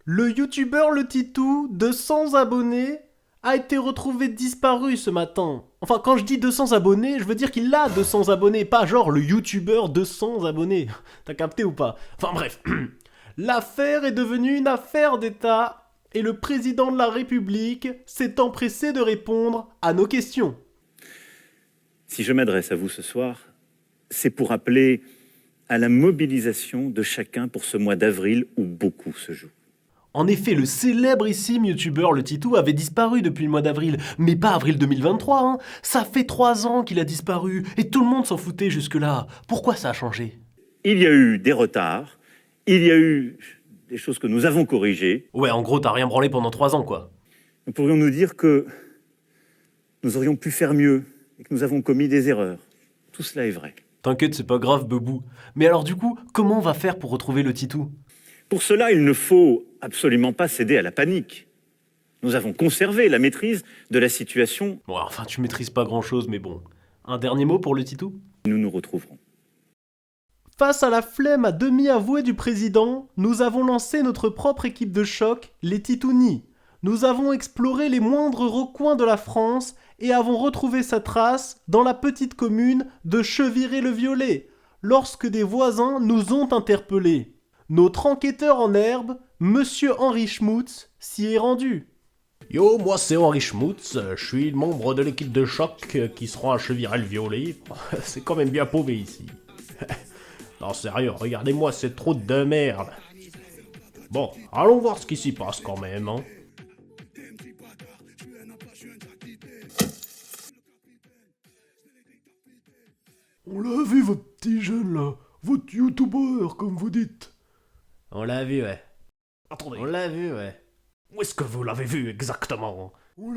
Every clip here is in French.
Le youtubeur Le Titou, de 100 abonnés, a été retrouvé disparu ce matin. Enfin, quand je dis 200 abonnés, je veux dire qu'il a 200 abonnés, pas genre le youtubeur 200 abonnés. T'as capté ou pas? Enfin bref. L'affaire est devenue une affaire d'État et le président de la République s'est empressé de répondre à nos questions. Si je m'adresse à vous ce soir, c'est pour appeler à la mobilisation de chacun pour ce mois d'avril où beaucoup se joue. En effet, le célébrissime youtubeur Le Titou avait disparu depuis le mois d'avril, mais pas avril 2023, hein. Ça fait 3 ans qu'il a disparu, et tout le monde s'en foutait jusque-là. Pourquoi ça a changé? Il y a eu des retards, il y a eu des choses que nous avons corrigées. Ouais, en gros, t'as rien branlé pendant 3 ans, quoi. Nous pourrions nous dire que nous aurions pu faire mieux et que nous avons commis des erreurs. Tout cela est vrai. T'inquiète, c'est pas grave, Bebou. Mais alors du coup, comment on va faire pour retrouver Le Titou? Pour cela, il ne faut absolument pas céder à la panique. Nous avons conservé la maîtrise de la situation. Bon, enfin, tu maîtrises pas grand-chose, mais bon. Un dernier mot pour Le Titou? Nous nous retrouverons. Face à la flemme à demi avouée du président, nous avons lancé notre propre équipe de choc, les Titounis. Nous avons exploré les moindres recoins de la France et avons retrouvé sa trace dans la petite commune de Cheviré-le-Violet, lorsque des voisins nous ont interpellés. Notre enquêteur en herbe, Monsieur Henri Schmutz, s'y est rendu. Yo, moi c'est Henri Schmutz, je suis membre de l'équipe de choc qui sera à Cheviré-le-Violet. C'est quand même bien paumé ici. Non, sérieux, regardez-moi cette route de merde. Bon, allons voir ce qui s'y passe quand même, hein. On l'a vu, votre petit jeune là. Votre youtubeur, comme vous dites. On l'a vu, ouais. Attendez. On l'a vu, ouais. Où est-ce que vous l'avez vu exactement?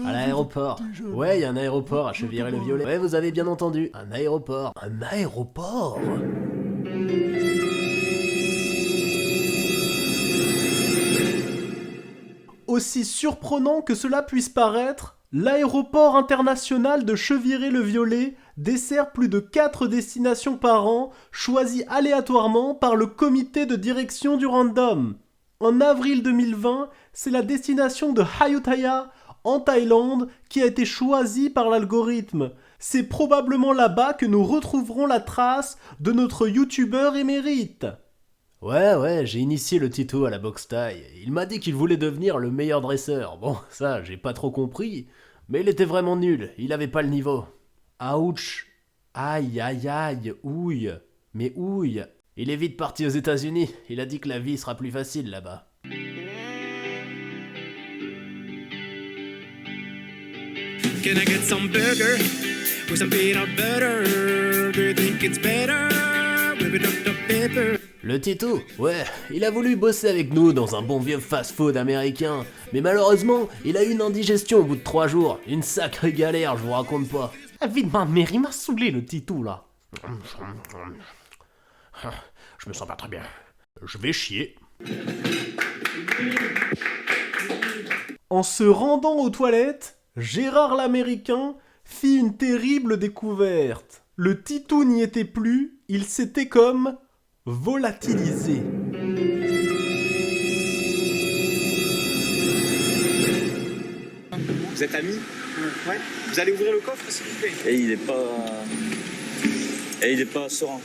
À l'aéroport. Ouais, il y a un aéroport à Cheviré-le-Violet. Ouais, vous avez bien entendu. Un aéroport. Un aéroport? Aussi surprenant que cela puisse paraître, l'aéroport international de Cheviré-le-Violet dessert plus de 4 destinations par an, choisies aléatoirement par le comité de direction du random. En avril 2020, c'est la destination de Ayutthaya, en Thaïlande, qui a été choisie par l'algorithme. C'est probablement là-bas que nous retrouverons la trace de notre youtubeur émérite. Ouais, j'ai initié le Tito à la boxe thaï. Il m'a dit qu'il voulait devenir le meilleur dresseur. Bon, ça, j'ai pas trop compris. Mais il était vraiment nul, il avait pas le niveau. Ouch. Aïe, aïe, aïe, ouille. Mais ouille. Il est vite parti aux États-Unis. Il a dit que la vie sera plus facile là-bas. Can I get some burger with some peanut butter? Do you think it's better with a Dr Pepper? Le Tito, ouais, il a voulu bosser avec nous dans un bon vieux fast-food américain. Mais malheureusement, il a eu une indigestion au bout de 3 jours. Une sacrée galère, je vous raconte pas. Ah, vite, ma mère, il m'a saoulé le Tito là. Je me sens pas très bien. Je vais chier. En se rendant aux toilettes, Gérard l'Américain fit une terrible découverte. Le Titou n'y était plus, il s'était comme volatilisé. Vous êtes amis? Ouais. Vous allez ouvrir le coffre, s'il vous plaît? Et il est pas serein.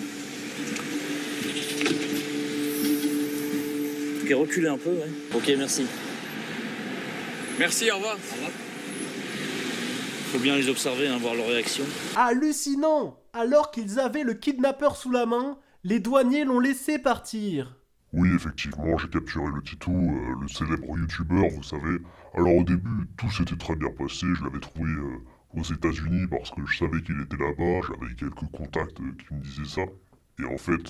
Ok, reculez un peu, ouais. Ok, merci. Merci, au revoir. Faut bien les observer, hein, voir leur réaction. Hallucinant! Alors qu'ils avaient le kidnappeur sous la main, les douaniers l'ont laissé partir. Oui, effectivement, j'ai capturé le Titou, le célèbre youtubeur, vous savez. Alors au début, tout s'était très bien passé, je l'avais trouvé aux États-Unis parce que je savais qu'il était là-bas, j'avais quelques contacts qui me disaient ça. Et en fait,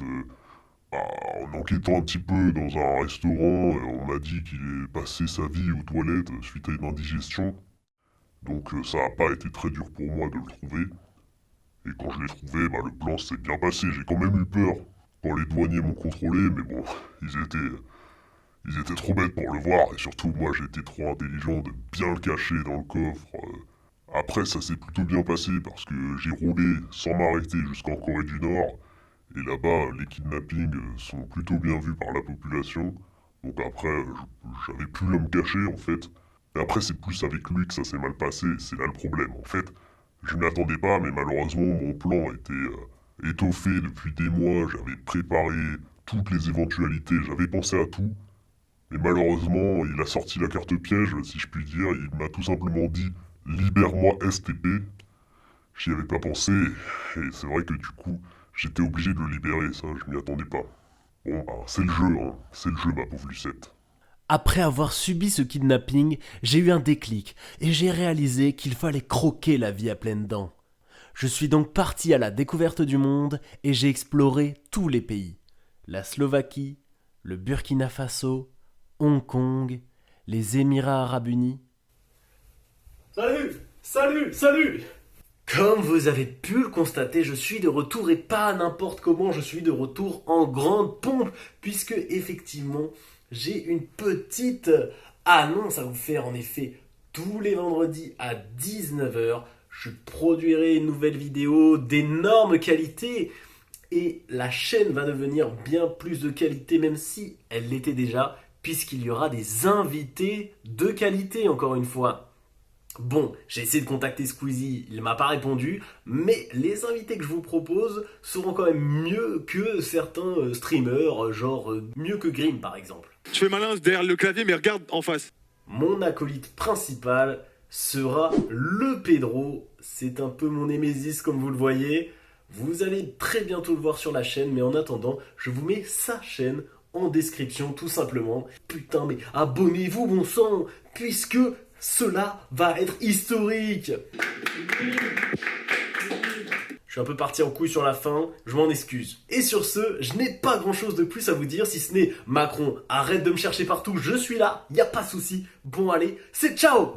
en enquêtant un petit peu dans un restaurant, on m'a dit qu'il est passé sa vie aux toilettes suite à une indigestion. Donc ça n'a pas été très dur pour moi de le trouver. Et quand je l'ai trouvé, le plan s'est bien passé, j'ai quand même eu peur quand les douaniers m'ont contrôlé, mais bon, ils étaient trop bêtes pour le voir, et surtout moi j'étais trop intelligent de bien le cacher dans le coffre. Après ça s'est plutôt bien passé parce que j'ai roulé sans m'arrêter jusqu'en Corée du Nord, et là-bas les kidnappings sont plutôt bien vus par la population. Donc après, j'avais plus à me cacher en fait. Mais après, c'est plus avec lui que ça s'est mal passé, c'est là le problème. En fait, je m'y attendais pas, mais malheureusement, mon plan était étoffé depuis des mois. J'avais préparé toutes les éventualités, j'avais pensé à tout. Mais malheureusement, il a sorti la carte piège, si je puis dire. Il m'a tout simplement dit « Libère-moi STP ». J'y avais pas pensé, et c'est vrai que du coup, j'étais obligé de le libérer, ça, je m'y attendais pas. Bon, bah, c'est le jeu, hein. C'est le jeu, ma pauvre Lucette. Après avoir subi ce kidnapping, j'ai eu un déclic et j'ai réalisé qu'il fallait croquer la vie à pleines dents. Je suis donc parti à la découverte du monde et j'ai exploré tous les pays. La Slovaquie, le Burkina Faso, Hong Kong, les Émirats Arabes Unis. Salut! Comme vous avez pu le constater, je suis de retour et pas n'importe comment, je suis de retour en grande pompe, puisque effectivement, j'ai une petite annonce à vous faire. En effet, tous les vendredis à 19h, je produirai une nouvelle vidéo d'énorme qualité et la chaîne va devenir bien plus de qualité, même si elle l'était déjà, puisqu'il y aura des invités de qualité, encore une fois. Bon, j'ai essayé de contacter Squeezie, il m'a pas répondu, mais les invités que je vous propose seront quand même mieux que certains streamers, genre mieux que Grimm par exemple. Tu fais malin derrière le clavier, mais regarde en face. Mon acolyte principal sera le Pedro, c'est un peu mon némésis comme vous le voyez. Vous allez très bientôt le voir sur la chaîne, mais en attendant, je vous mets sa chaîne en description tout simplement. Putain, mais abonnez-vous bon sang, puisque cela va être historique. Je suis un peu parti en couille sur la fin, je m'en excuse. Et sur ce, je n'ai pas grand chose de plus à vous dire, si ce n'est Macron, arrête de me chercher partout, je suis là, y a pas de souci. Bon allez, c'est ciao.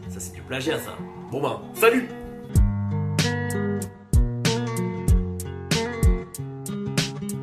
Ça c'est du plagiat ça. Bon ben, salut.